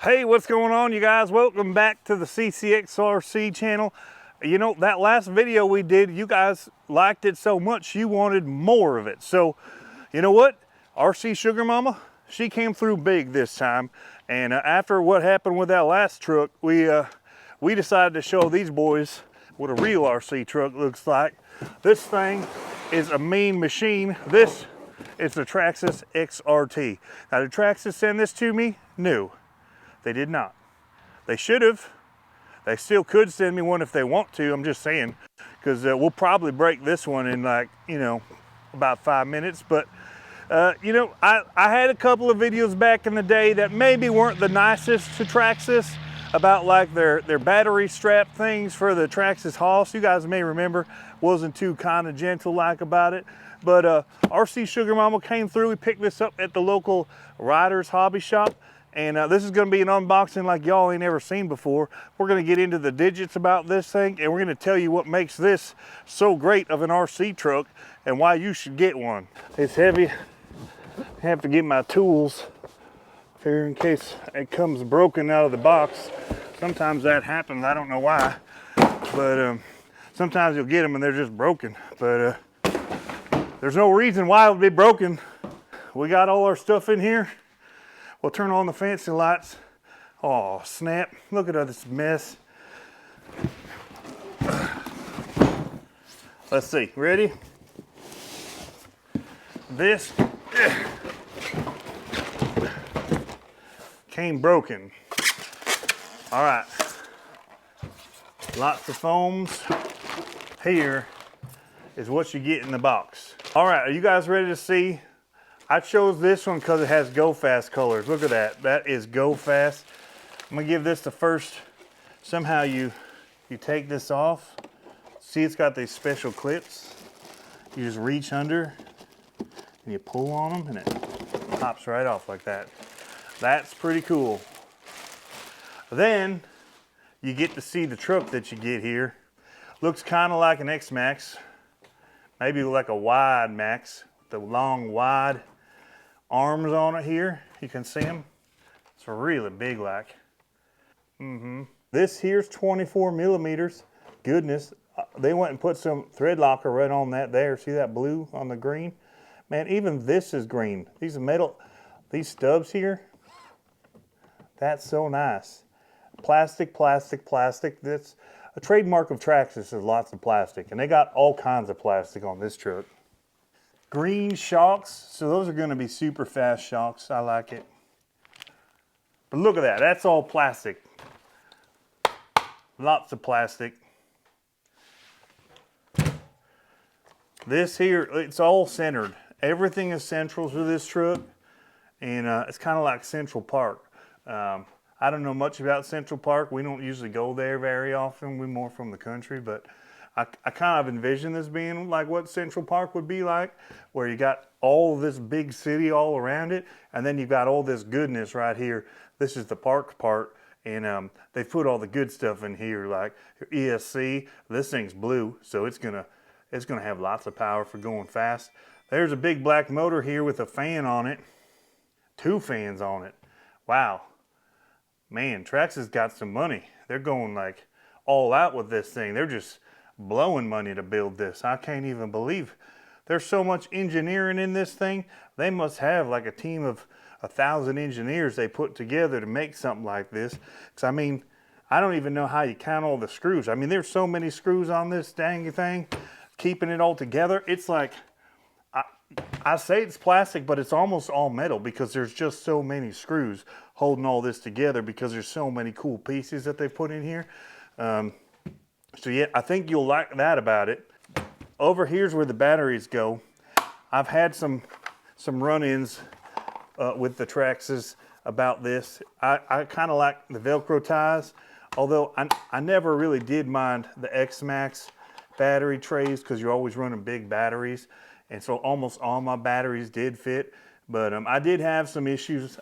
Hey, what's going on, you guys? Welcome back to the CCxRC channel. You know, that last video we did, you guys liked it so much you wanted more of it. So, you know what? RC Sugar Mama, she came through big this time. And after what happened with that last truck, we decided to show these boys what a real RC truck looks like. This thing is a mean machine. This is the Traxxas XRT. Now, did Traxxas send this to me? No. They did not. They should have. They still could send me one if they want to. I'm just saying, because we'll probably break this one in like, you know, about 5 minutes. But, you know, I had a couple of videos back in the day that maybe weren't the nicest to Traxxas about like their battery strap things for the Traxxas Hoss. You guys may remember, wasn't too kind of gentle like about it. But RC Sugar Mama came through. We picked this up at the local Riders Hobby Shop. And this is going to be an unboxing like y'all ain't ever seen before. We're going to get into the digits about this thing, and we're going to tell you what makes this so great of an RC truck and why you should get one. It's heavy. I have to get my tools here in case it comes broken out of the box. Sometimes that happens. I don't know why, but sometimes you'll get them and they're just broken. But there's no reason why it would be broken. We got all our stuff in here. We'll turn on the fancy lights. Oh, snap. Look at this mess. Let's see. Ready? This came broken. All right. Lots of foams. Here is what you get in the box. All right, are you guys ready to see? I chose this one because it has Go Fast colors. Look at that. That is Go Fast. I'm gonna give this the first. Somehow you take this off. See, it's got these special clips. You just reach under and you pull on them and it pops right off like that. That's pretty cool. Then you get to see the truck that you get here. Looks kind of like an X-Max, maybe like a wide Max, the long wide arms on it here. You can see them. It's really big like. This here's 24 millimeters. Goodness, they went and put some thread locker right on that there. See that blue on the green? Man, even this is green. These metal, these stubs here, that's so nice. Plastic, plastic, plastic. That's a trademark of Traxxas, is lots of plastic. And they got all kinds of plastic on this truck. Green shocks, so those are going to be super fast shocks. I like it. But look at that, that's all plastic. Lots of plastic. This here, it's all centered. Everything is central to this truck, and it's kind of like Central Park. I don't know much about Central Park. We don't usually go there very often. We're more from the country, but I kind of envision this being like what Central Park would be like, where you got all this big city all around it, and then you've got all this goodness right here. This is the park part, and they put all the good stuff in here, like your ESC. This thing's blue, so it's gonna have lots of power for going fast. There's a big black motor here with a fan on it, 2 fans on it. Wow, man, Traxxas got some money. They're going like all out with this thing. They're just blowing money to build this. I can't even believe there's so much engineering in this thing. They must have like a team of 1,000 engineers they put together to make something like this. Because I mean, I don't even know how you count all the screws. I mean, there's so many screws on this dang thing, keeping it all together. It's like, I say it's plastic, but it's almost all metal because there's just so many screws holding all this together because there's so many cool pieces that they put in here. So yeah, I think you'll like that about it. Over here's where the batteries go. I've had some run-ins with the Traxxas about this. I kind of like the Velcro ties, although I never really did mind the X-Max battery trays because you're always running big batteries. And so almost all my batteries did fit. But I did have some issues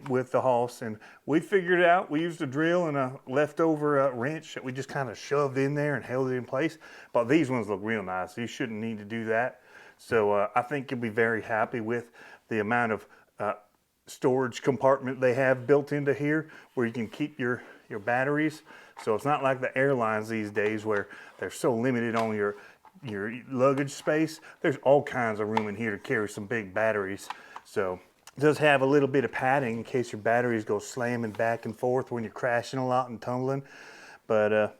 with the Hoss, and we figured it out. We used a drill and a leftover wrench that we just kind of shoved in there and held it in place. But these ones look real nice. You shouldn't need to do that. So I think you'll be very happy with the amount of storage compartment they have built into here where you can keep your batteries. So it's not like the airlines these days where they're so limited on your luggage space. There's all kinds of room in here to carry some big batteries. So it does have a little bit of padding in case your batteries go slamming back and forth when you're crashing a lot and tumbling. But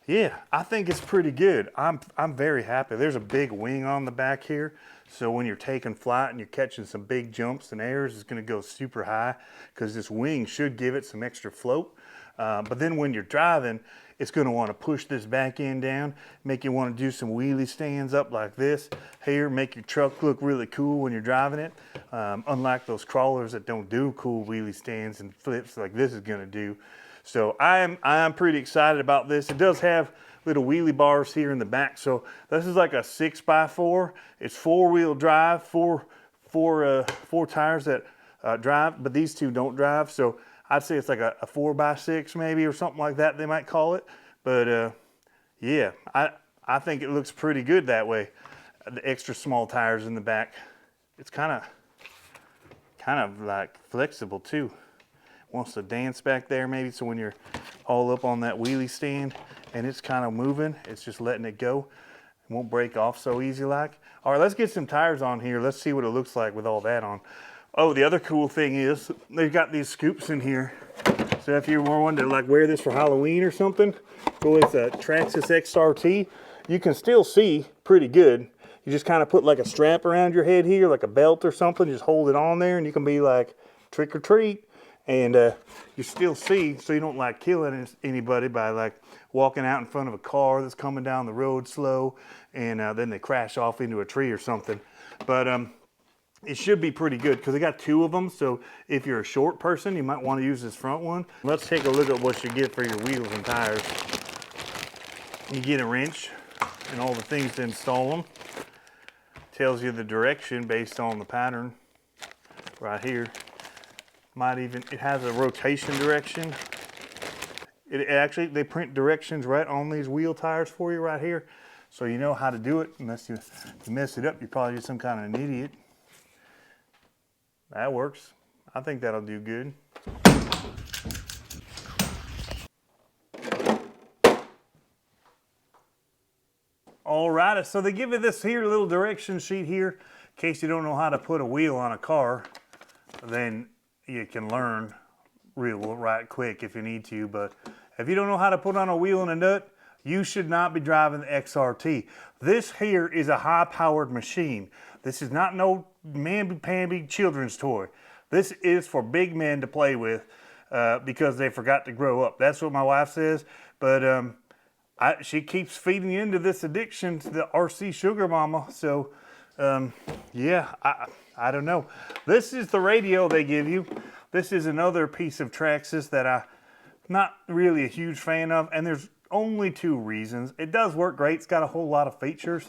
yeah, I think it's pretty good. I'm very happy. There's a big wing on the back here. So when you're taking flight and you're catching some big jumps and airs, it's gonna go super high because this wing should give it some extra float. But then when you're driving, it's gonna wanna push this back end down, make you wanna do some wheelie stands up like this here, make your truck look really cool when you're driving it. Unlike those crawlers that don't do cool wheelie stands and flips like this is gonna do. So I am pretty excited about this. It does have little wheelie bars here in the back. So this is like a 6x4. It's 4-wheel drive, four tires that drive, but these two don't drive. So I'd say it's like a 4x6 maybe, or something like that they might call it. But yeah, I think it looks pretty good that way. The extra small tires in the back. It's kind of like flexible too. Wants to dance back there maybe, so when you're all up on that wheelie stand and it's kind of moving, it's just letting it go. It won't break off so easy like. All right, let's get some tires on here. Let's see what it looks like with all that on. Oh, the other cool thing is they've got these scoops in here. So if you were wanting to like wear this for Halloween or something, go with a Traxxas XRT. You can still see pretty good. You just kind of put like a strap around your head here, like a belt or something, just hold it on there and you can be like trick or treat. And you still see, so you don't like killing anybody by like walking out in front of a car that's coming down the road slow and then they crash off into a tree or something. But it should be pretty good because they got 2 of them. So if you're a short person, you might want to use this front one. Let's take a look at what you get for your wheels and tires. You get a wrench and all the things to install them. Tells you the direction based on the pattern right here. It has a rotation direction. Actually, they print directions right on these wheel tires for you right here. So you know how to do it. Unless you mess it up, you're probably just some kind of an idiot. That works. I think that'll do good. Alright, so they give you this here little direction sheet here. In case you don't know how to put a wheel on a car, then you can learn right quick if you need to. But if you don't know how to put on a wheel and a nut, you should not be driving the XRT. This here is a high-powered machine. This is not no mamby-pamby children's toy. This is for big men to play with because they forgot to grow up. That's what my wife says. But she keeps feeding you into this addiction to the RC sugar mama. So yeah, I don't know. This is the radio they give you. This is another piece of Traxxas that I'm not really a huge fan of, and there's only 2 reasons. It does work great. It's got a whole lot of features,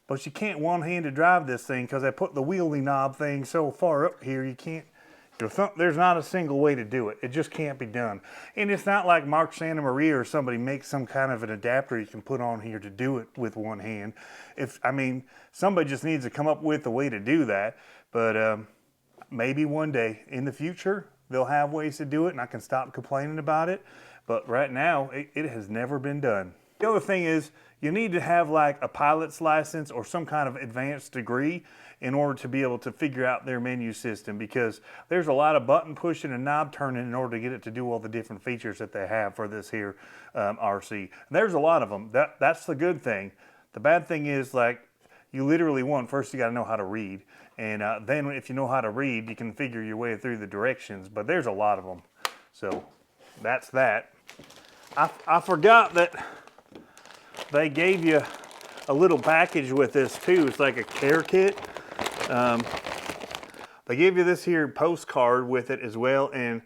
but you can't one-handed drive this thing because I put the wheelie knob thing so far up here you can't. There's not a single way to do it. It just can't be done. And it's not like Mark Santa Maria or somebody makes some kind of an adapter you can put on here to do it with one hand. I mean, somebody just needs to come up with a way to do that. But maybe one day in the future, they'll have ways to do it and I can stop complaining about it. But right now, it has never been done. The other thing is, you need to have like a pilot's license or some kind of advanced degree in order to be able to figure out their menu system, because there's a lot of button pushing and knob turning in order to get it to do all the different features that they have for this here RC. And there's a lot of them. That's the good thing. The bad thing is, like, you literally first you got to know how to read. And then if you know how to read, you can figure your way through the directions. But there's a lot of them. So that's that. I forgot that they gave you a little package with this too. It's like a care kit. They gave you this here postcard with it as well, and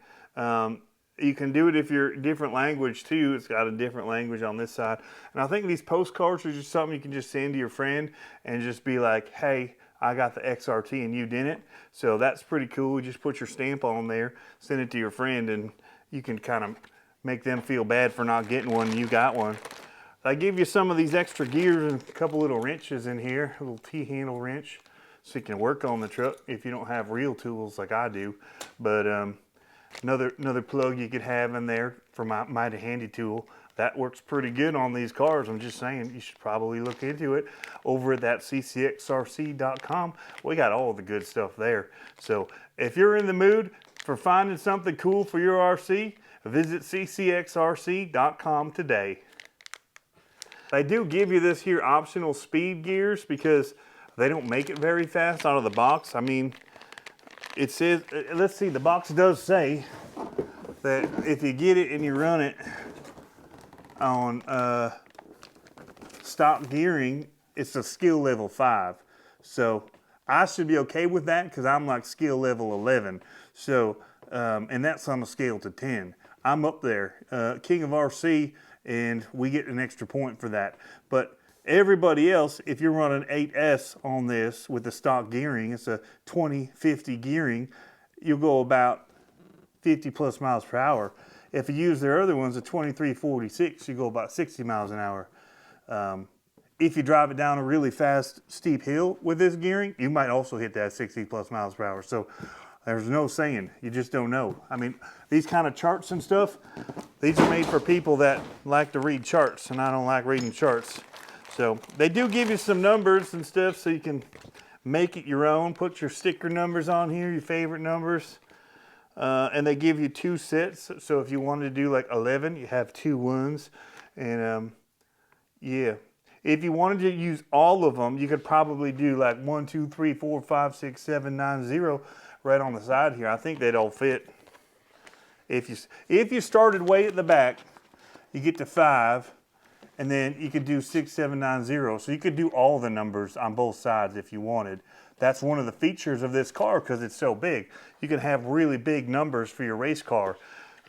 you can do it if you're different language too. It's got a different language on this side. And I think these postcards are just something you can just send to your friend and just be like, hey, I got the XRT and you didn't. So that's pretty cool. You just put your stamp on there, send it to your friend, and you can kind of make them feel bad for not getting one and you got one. I give you some of these extra gears and a couple little wrenches in here, a little T-handle wrench. so you can work on the truck if you don't have real tools like I do. But another plug you could have in there for my mighty handy tool. That works pretty good on these cars. I'm just saying, you should probably look into it over at that CCxRC.com. We got all the good stuff there. So if you're in the mood for finding something cool for your RC, visit CCxRC.com today. They do give you this here optional speed gears because they don't make it very fast out of the box. I mean, it says, let's see, the box does say that if you get it and you run it on stock gearing, it's a skill level 5. So I should be okay with that because I'm like skill level 11. So, and that's on a scale to 10. I'm up there, King of RC, and we get an extra point for that. But everybody else, if you're running 8S on this with the stock gearing, it's a 20-50 gearing, you'll go about 50 plus miles per hour. If you use their other ones, a 23-46, you go about 60 miles an hour. If you drive it down a really fast, steep hill with this gearing, you might also hit that 60 plus miles per hour. So there's no saying, you just don't know. I mean, these kind of charts and stuff, these are made for people that like to read charts, and I don't like reading charts. So they do give you some numbers and stuff so you can make it your own, put your sticker numbers on here, your favorite numbers. And they give you 2 sets. So if you wanted to do like 11, you have 2 ones. And yeah, if you wanted to use all of them, you could probably do like 1, 2, 3, 4, 5, 6, 7, 9, 0 right on the side here. I think they'd all fit. If you started way at the back, you get to 5, and then you could do 6, 7, 9, 0. So you could do all the numbers on both sides if you wanted. That's one of the features of this car because it's so big. You can have really big numbers for your race car.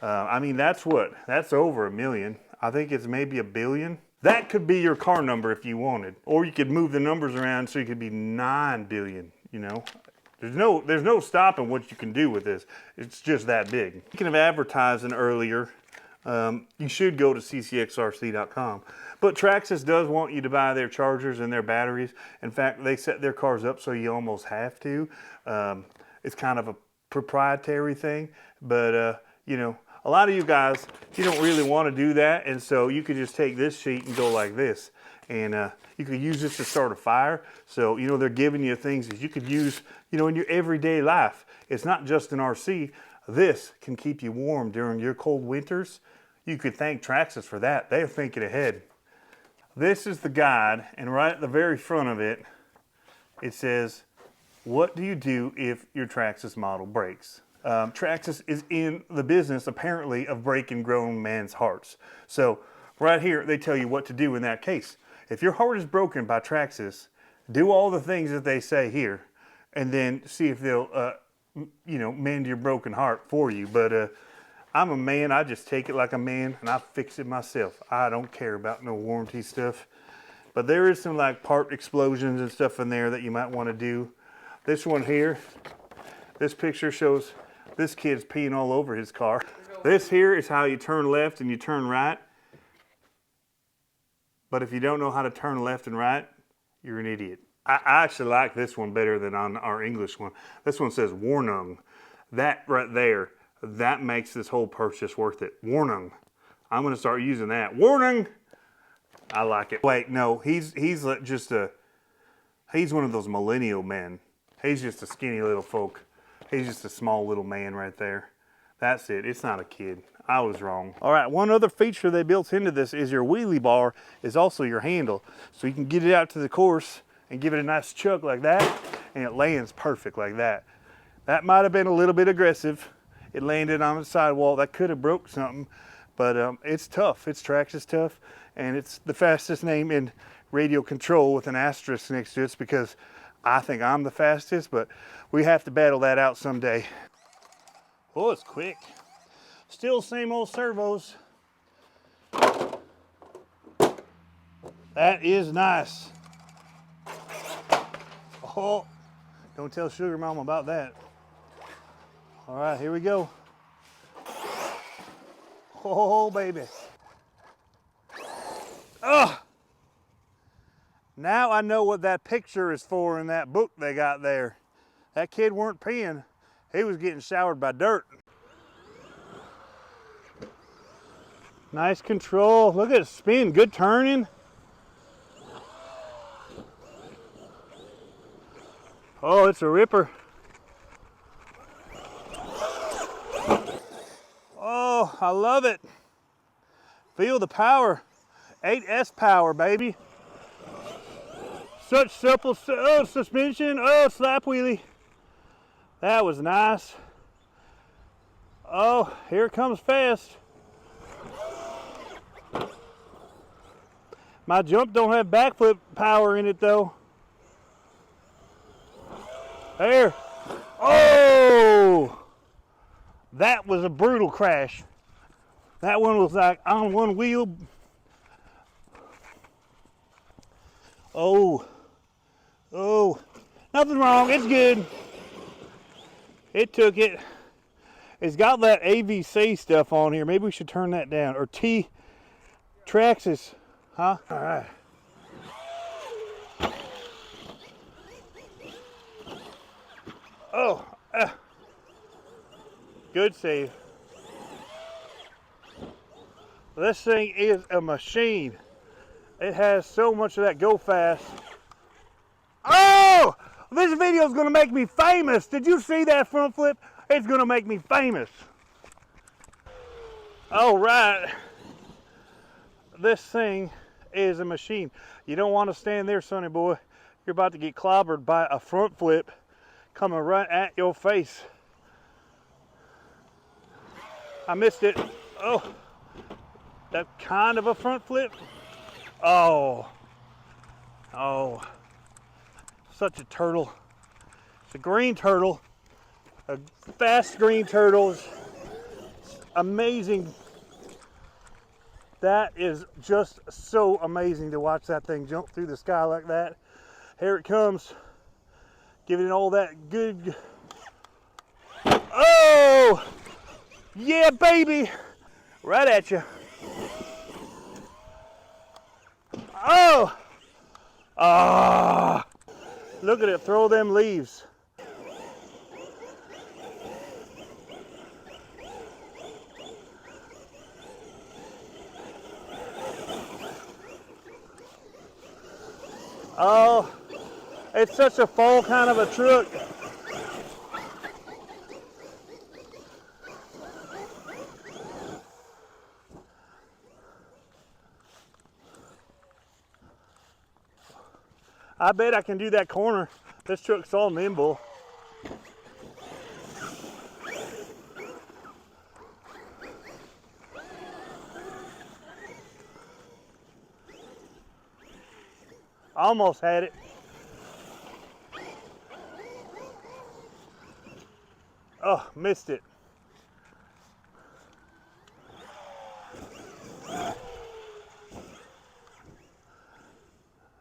I mean, that's over $1 million. I think it's maybe $1 billion. That could be your car number if you wanted. Or you could move the numbers around so you could be 9 billion, you know. There's no stopping what you can do with this. It's just that big. Speaking of advertising earlier, you should go to CCxRC.com. But Traxxas does want you to buy their chargers and their batteries. In fact, they set their cars up so you almost have to. It's kind of a proprietary thing, but you know, a lot of you guys, you don't really want to do that, and so you could just take this sheet and go like this, and you could use this to start a fire. So, you know, they're giving you things that you could use, you know, in your everyday life. It's not just an RC. This can keep you warm during your cold winters. You could thank Traxxas for that. They're thinking ahead. This is the guide, and right at the very front of it, it says, what do you do if your Traxxas model breaks? Traxxas is in the business, apparently, of breaking grown men's hearts. So right here, they tell you what to do in that case. If your heart is broken by Traxxas, do all the things that they say here, and then see if they'll, you know, mend your broken heart for you. But I'm a man, I just take it like a man, and I fix it myself. I don't care about no warranty stuff. But there is some like part explosions and stuff in there that you might want to do. This one here, this picture shows this kid's peeing all over his car. This here is how you turn left and you turn right. But if you don't know how to turn left and right, you're an idiot. I actually like this one better than on our English one. This one says Warnung. That right there, that makes this whole purchase worth it. Warnung. I'm gonna start using that. Warning! I like it. Wait, no, he's just he's one of those millennial men. He's just a skinny little folk. He's just a small little man right there. That's it, it's not a kid. I was wrong. All right, one other feature they built into this is your wheelie bar is also your handle. So you can get it out to the course and give it a nice chuck like that, and it lands perfect like that. That might have been a little bit aggressive. It landed on the sidewall. That could have broke something, but it's tough. It's Traxxas tough, and it's the fastest name in radio control with an asterisk next to it because I think I'm the fastest, but we have to battle that out someday. Oh, it's quick. Still same old servos. That is nice. Oh, don't tell Sugar Mama about that. All right, here we go. Oh, baby. Oh, Now I know what that picture is for in that book they got there. That kid weren't peeing. He was getting showered by dirt. Nice control. Look at it spin. Good turning. Oh, it's a ripper. Oh, I love it. Feel the power. 8S power, baby. Such supple suspension. Oh, slap wheelie. That was nice. Oh, here it comes fast. My jump don't have backflip power in it though. There. Oh! That was a brutal crash. That one was like on one wheel. Oh. Oh. Nothing wrong. It's good. It took it. It's got that AVC stuff on here. Maybe we should turn that down. Or Traxxas. Huh? All right. Oh. Good save. This thing is a machine. It has so much of that go fast. Oh! This video is going to make me famous. Did you see that front flip? It's going to make me famous. All right. This thing is a machine. You don't want to stand there, sonny boy. You're about to get clobbered by a front flip coming right at your face. I missed it. Oh, that kind of a front flip. Oh, oh, such a turtle. It's a green turtle, a fast green turtle. It's amazing. That is just so amazing to watch that thing jump through the sky like that. Here it comes, giving it all that good. Oh, yeah, baby, right at you. Oh, ah, look at it throw them leaves. Oh, it's such a fall kind of a truck. I bet I can do that corner. This truck's all nimble. Almost had it. Oh, missed it.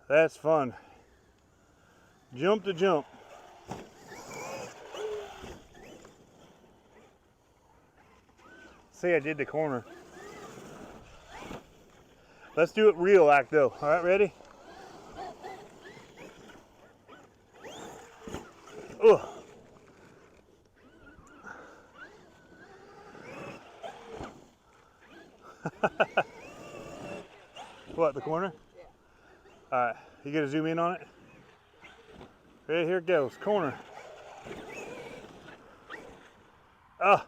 That's fun. Jump to jump. See, I did the corner. Let's do it real act though. All right, ready? Ugh. What, the corner? Yeah. All right, you gonna zoom in on it? Ready, here it goes, corner. Oh,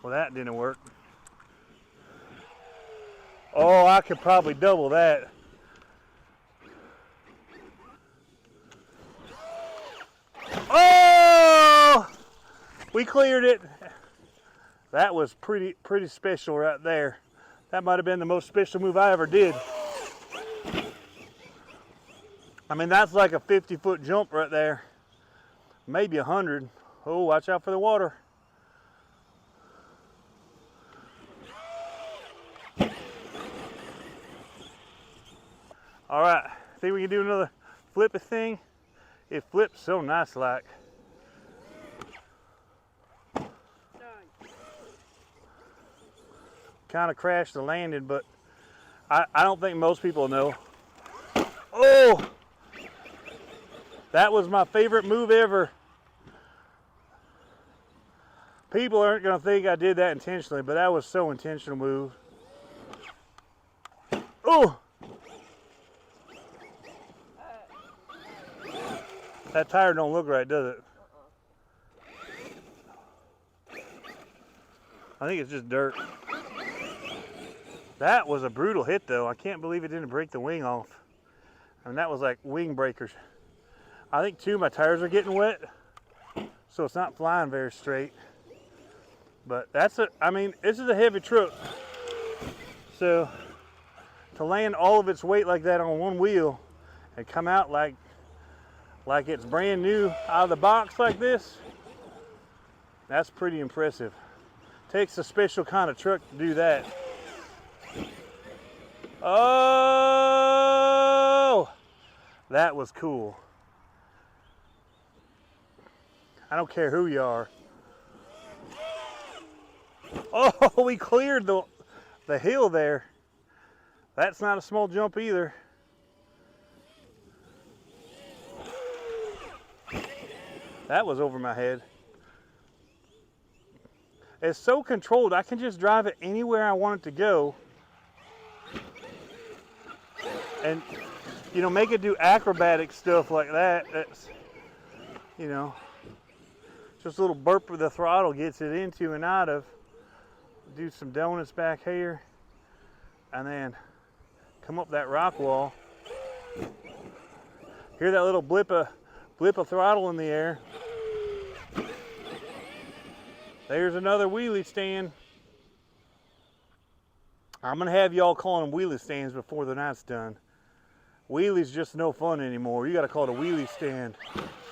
well that didn't work. Oh, I could probably double that. Oh, we cleared it. That was pretty special right there. That might have been the most special move I ever did. I mean, that's like a 50-foot jump right there. Maybe 100. Oh, watch out for the water. All right, think we can do another flippy thing? It flips so nice like. Kind of crashed the landing, but I don't think most people know. Oh, that was my favorite move ever. People aren't gonna think I did that intentionally, but that was so intentional move. Oh, that tire don't look right, does it? I think it's just dirt. That was a brutal hit though. I can't believe it didn't break the wing off. I mean, that was like wing breakers. I think too, my tires are getting wet, so it's not flying very straight. But I mean, this is a heavy truck. So to land all of its weight like that on one wheel and come out like it's brand new out of the box like this, that's pretty impressive. Takes a special kind of truck to do that. Oh, that was cool. I don't care who you are. Oh, we cleared the hill there. That's not a small jump either. That was over my head. It's so controlled, I can just drive it anywhere I want it to go. And, you know, make it do acrobatic stuff like that. That's, you know, just a little burp with the throttle gets it into and out of. Do some donuts back here, and then come up that rock wall. Hear that little blip of throttle in the air. There's another wheelie stand. I'm gonna have y'all calling them wheelie stands before the night's done. Wheelie's just no fun anymore. You gotta call it a wheelie stand.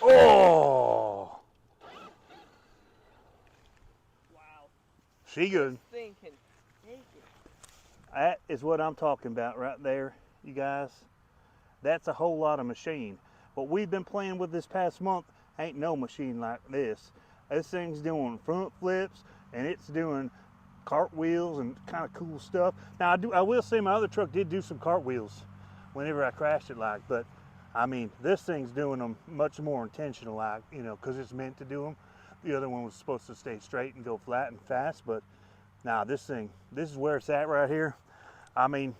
Oh! Wow. She good. Thing can take it. That is what I'm talking about right there, you guys. That's a whole lot of machine. What we've been playing with this past month ain't no machine like this. This thing's doing front flips and it's doing cartwheels and kind of cool stuff. Now I will say my other truck did do some cartwheels whenever I crashed it, like, but I mean, this thing's doing them much more intentional, like, you know, because it's meant to do them. The other one was supposed to stay straight and go flat and fast, but now this is where it's at right here. I mean,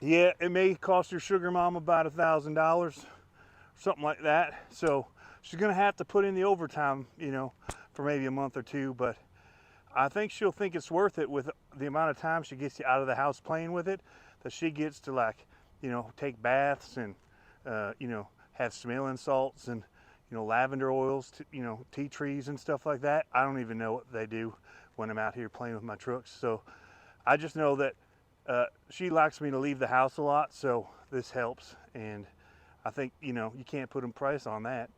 yeah, it may cost your sugar mama about $1,000, something like that. So she's gonna have to put in the overtime, you know, for maybe a month or two, but I think she'll think it's worth it with the amount of time she gets you out of the house playing with it, that she gets to, like, you know, take baths and, you know, have smelling salts and, you know, lavender oils, you know, tea trees and stuff like that. I don't even know what they do when I'm out here playing with my trucks. So I just know that she likes me to leave the house a lot, so this helps. And I think, you know, you can't put a price on that.